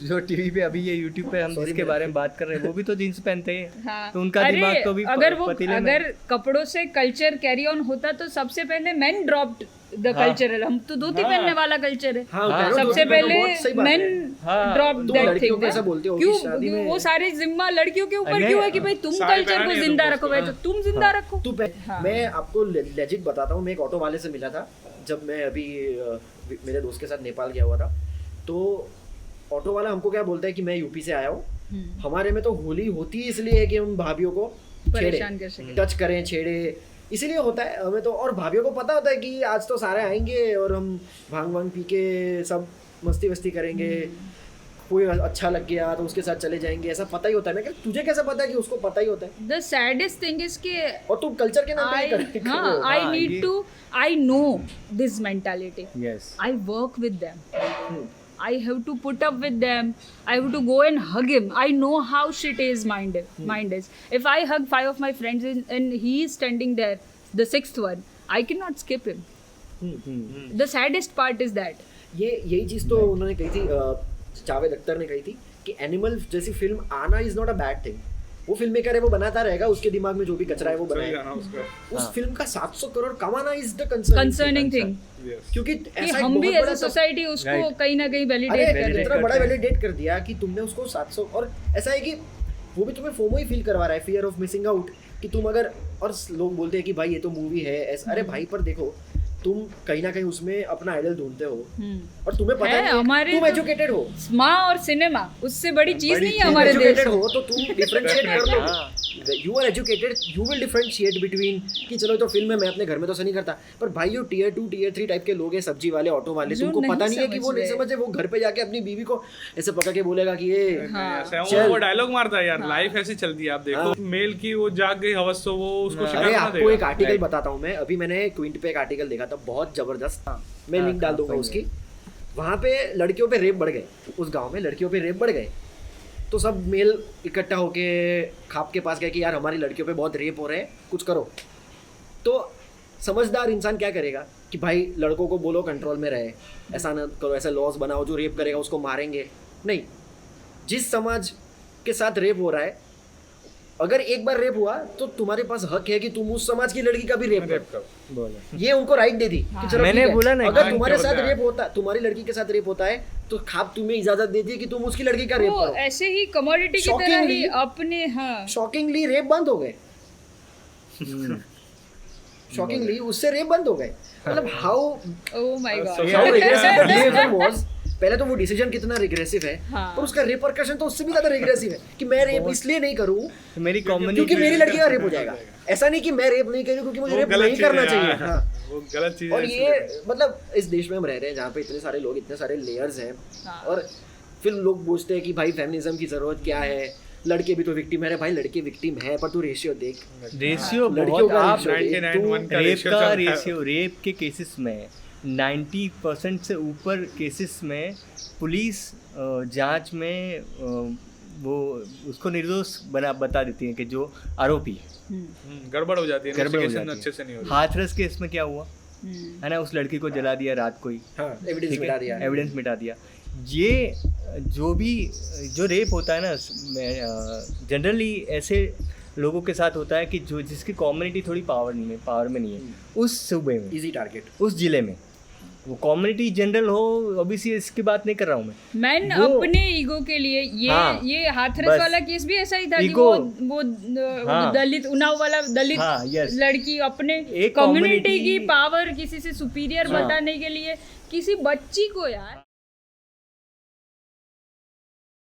जो टीवी पे अभी ये यूट्यूब पे हम Sorry, जिसके मैं- बारे में बात कर रहे हैं वो भी तो जीन्स पहनते हैं हाँ। तो उनका अरे, दिमाग तो भी अगर वो पतीले में अगर कपड़ों से कल्चर कैरी ऑन होता तो सबसे पहले मेन ड्रॉप्ड द कल्चरल हम तो धोती पहनने वाला कल्चर है हाँ, हाँ, उतारो, सबसे धोती पहले पहनो, बहुत सही बात मेन है। हाँ, ड्रॉप तुम दैट लड़कियों थिंग को ऐसा बोलते हो कि क्यों शादी में- वो सारे जिम्मा लड़कियों के ऊपर अरे, क्यों है कि भाई तुम साड़ी कल्चर को पहनानी है जिंदा तुमको रखो भाई तो तुम जिंदा रखो तू हाँ। मैं आपको लेजिट बताता हूँ मैं एक ऑटो वाले से मिला था जब मैं अभी मेरे दोस्त के साथ नेपाल गया हुआ था तो ऑटो वाला हमको क्या बोलता है कि मैं यूपी से आया हूँ हमारे में तो होली होती है इसलिए है कि उन भाभीयों को परेशान कर सके। टच करें, छेड़े, इसीलिए होता है हमें तो। और भाभीियों को पता होता है कि आज तो सारे आएंगे और हम भांग वांग पी के सब मस्ती वस्ती करेंगे, कोई अच्छा लग गया तो उसके साथ चले जाएंगे, ऐसा पता ही होता है। मैं कहता तुझे कैसे पता है कि उसको पता ही होता है? The saddest thing is कि और तुम कल्चर के नाम पे ही कर हाँ, I need to, I know this mentality. Yes. I work with them. I have to put up with them. I have to go and hug him. I know how shit his mind is. If I hug 5 of my friends and he is standing there, the 6th one, I cannot skip him. The saddest part is that. यही चीज़ तो उन्होंने कही थी, जावेद अख्तर ने कही थी कि animal जैसी फिल्म आना is not a bad thing. वो फिल्म मेकर है, वो बनाता रहेगा, उसके दिमाग में जो भी कचरा है वो बनाएगा। उस फिल्म का 700 करोड़ कमाना इज द concerning thing. क्योंकि ऐसा हम भी एज अ सोसाइटी उसको कहीं ना कहीं वैलिडेट कर रहे हैं। इतना बड़ा वैलिडेट कर दिया कि तुमने उसको 700, और ऐसा है कि वो भी तुम्हें फोमो ही फील करवा रहा है, फियर ऑफ मिसिंग आउट, कि तुम अगर, और लोग बोलते हैं कि भाई ये तो मूवी है ऐसा, अरे भाई पर देखो तुम कहीं ना कहीं उसमें अपना आइडल ढूंढते हो और तुम्हें पता है तुम एजुकेटेड हो। माँ और सिनेमा उससे बड़ी चीज नहीं है हमारे देश हो तो तुम डिफरेंशिएट कर लो। You are educated, you will differentiate between कि चलो तो फिल्म में मैं अपने घर में तो ऐसा नहीं करता, पर भाई जो टियर 2 टियर 3 टाइप के लोग हैं, सब्जी वाले, ऑटो वाले, तुमको पता नहीं है कि वो नहीं समझे, वो घर पे जाके अपनी बीवी को ऐसे पकड़ के बोलेगा कि ये वो डायलॉग मारता है यार, लाइफ ऐसी चलती है। आप देखो मेल की वो जाग गई हवस, तो वो उसको शिकार अरे ना आपको एक आर्टिकल बताता हूँ मैं, अभी मैंने क्विंट पे एक आर्टिकल देखा था, बहुत जबरदस्त, मैं लिंक डाल दूंगा उसकी। वहाँ पे लड़कियों पे रेप बढ़ गए, उस गांव में लड़कियों पे रेप बढ़ गए, तो सब मेल इकट्ठा होके खाप के पास गए कि यार हमारी लड़कियों पे बहुत रेप हो रहे हैं, कुछ करो। तो समझदार इंसान क्या करेगा कि भाई लड़कों को बोलो कंट्रोल में रहे, ऐसा ना करो, ऐसे लॉस बनाओ, जो रेप करेगा उसको मारेंगे नहीं। जिस समाज के साथ रेप हो रहा है, अगर एक बार रेप हुआ तो तुम्हारे पास हक है कि तुम उस समाज की लड़की का भी रेप करो। ये उनको राइट दे दी कि चलो मैंने बोला ना, अगर तुम्हारे साथ रेप होता, तुम्हारी लड़की के साथ रेप होता है, तो खाप तुम्हें इजाजत देती है कि तुम उसकी लड़की का रेप वो करो। ऐसे ही कमोडिटी की तरह ही अपने, हाँ, शॉकिंगली रेप बंद हो गए, शॉकिंगली उससे रेप बंद हो गए। मतलब how oh my God, regressive the decision was. पहले तो वो डिसीजन कितना रिग्रेसिव है, हाँ। पर उसका रिपरकशन तो उससे भी ज्यादा रिग्रेसिव है कि मैं रेप इसलिए नहीं करूं मेरी कम्युनिटी, क्योंकि मेरी लड़की का रेप हो जाएगा। ऐसा नहीं कि मैं रेप नहीं करूं क्योंकि मुझे रेप नहीं करना चाहिए। हाँ, वो गलत चीज है। और ये मतलब इस देश में हम रह रहे हैं जहाँ पे इतने सारे लोग, इतने सारे लेयर्स हैं, और फिर लोग पूछते हैं कि भाई फेमिनिज्म की जरूरत क्या है, लड़के भी तो विक्टिम है। भाई लड़के विक्टिम है, पर तू रेशियो देख, रेशियो लड़कियों बहुत, का आप 99 का रेप ratio का चल रहा है। रेशियो, रेप के केसेस में 90% से ऊपर केसेस में पुलिस जांच में वो उसको निर्दोष बता देती है कि जो आरोपी है। गड़बड़ हो जाती है, गड़बड़ हो investigation जाती अच्छे से नहीं है। होती। हाथरस केस में क्या हुआ है ना, उस लड़की को जला दिया रात को ही, एविडेंस मिटा दिया। एविडेंस मिटा दिया। ये जो रेप होता है ना, जनरली ऐसे लोगों के साथ होता है कि जो जिसकी कम्युनिटी थोड़ी पावर में नहीं है, उस सूबे में, इजी टारगेट, उस जिले में, वो कम्युनिटी जनरल हो, ओबीसी इसकी बात नहीं कर रहा हूँ मैं अपने ईगो के लिए ये हाथरस वाला केस भी ऐसा ही था कि वो दलित, उन्नाव वाला दलित लड़की अपने कम्युनिटी की पावर किसी से सुपीरियर बताने के लिए किसी बच्ची को यार